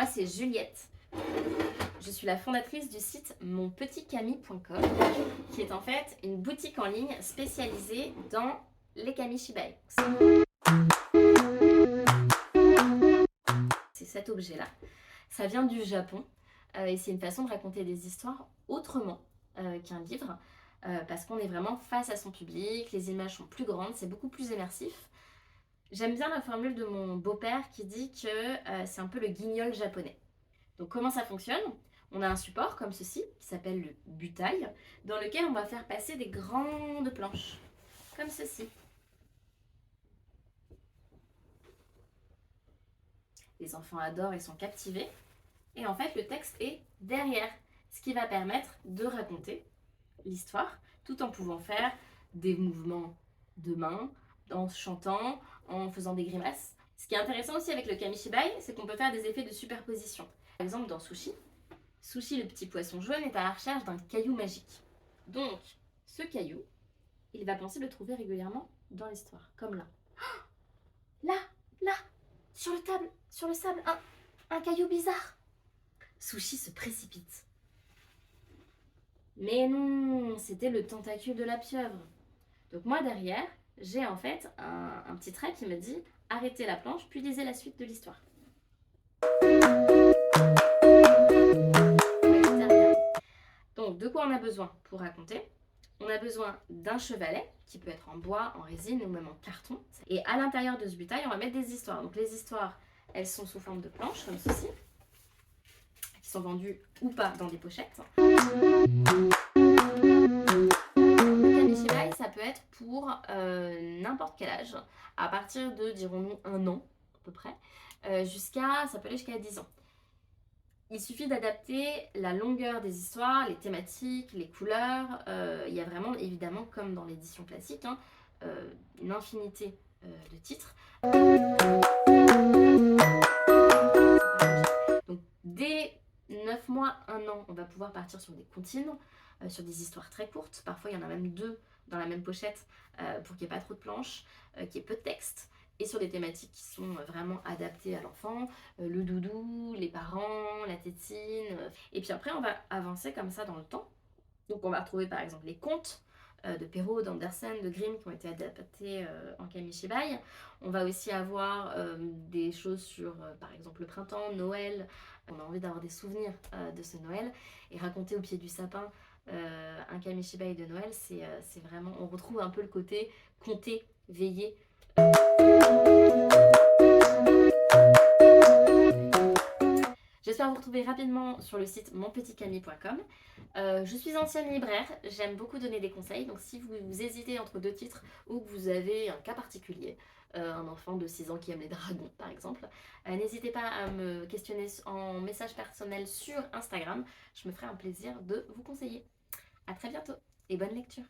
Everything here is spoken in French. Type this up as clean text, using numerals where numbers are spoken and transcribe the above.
Moi, c'est Juliette. Je suis la fondatrice du site monpetitcami.com, qui est en fait une boutique en ligne spécialisée dans les kamishibai. C'est cet objet-là. Ça vient du Japon et c'est une façon de raconter des histoires autrement qu'un livre parce qu'on est vraiment face à son public, les images sont plus grandes, c'est beaucoup plus immersif. J'aime bien la formule de mon beau-père qui dit que c'est un peu le guignol japonais. Donc comment ça fonctionne? On a un support comme ceci, qui s'appelle le butai, dans lequel on va faire passer des grandes planches, comme ceci. Les enfants adorent, ils sont captivés. Et en fait, le texte est derrière, ce qui va permettre de raconter l'histoire, tout en pouvant faire des mouvements de main, en chantant, en faisant des grimaces. Ce qui est intéressant aussi avec le kamishibai, c'est qu'on peut faire des effets de superposition. Par exemple, dans Sushi, Sushi, le petit poisson jaune, est à la recherche d'un caillou magique. Donc, ce caillou, il va penser le trouver régulièrement dans l'histoire, comme là. Là, là, sur le sable, un caillou bizarre. Sushi se précipite. Mais non, c'était le tentacule de la pieuvre. Donc moi derrière, j'ai en fait un petit trait qui me dit arrêtez la planche, puis lisez la suite de l'histoire. Donc de quoi on a besoin pour raconter? On a besoin d'un chevalet qui peut être en bois, en résine ou même en carton. Et à l'intérieur de ce butai, on va mettre des histoires. Donc les histoires, elles sont sous forme de planches comme ceci, qui sont vendues ou pas dans des pochettes. Ça peut être pour n'importe quel âge, à partir de, dirons-nous, 1 an à peu près, ça peut aller jusqu'à 10 ans. Il suffit d'adapter la longueur des histoires, les thématiques, les couleurs. Il y a vraiment, évidemment, comme dans l'édition classique, une infinité de titres. Donc, dès 9 mois, 1 an, on va pouvoir partir sur des comptines, sur des histoires très courtes. Parfois, il y en a même 2 dans la même pochette pour qu'il n'y ait pas trop de planches, qu'il y ait peu de texte. Et sur des thématiques qui sont vraiment adaptées à l'enfant, le doudou, les parents, la tétine. Et puis après, on va avancer comme ça dans le temps. Donc on va retrouver par exemple les contes de Perrault, d'Andersen, de Grimm qui ont été adaptés en kamishibai. On va aussi avoir des choses sur, par exemple, le printemps, Noël. On a envie d'avoir des souvenirs de ce Noël. Et raconter au pied du sapin un kamishibai de Noël, c'est vraiment... On retrouve un peu le côté conter, veiller. J'espère vous retrouver rapidement sur le site monpetitcami.com. Je suis ancienne libraire, j'aime beaucoup donner des conseils, donc si vous hésitez entre 2 titres ou que vous avez un cas particulier, un enfant de 6 ans qui aime les dragons par exemple, n'hésitez pas à me questionner en message personnel sur Instagram, je me ferai un plaisir de vous conseiller. A très bientôt et bonne lecture.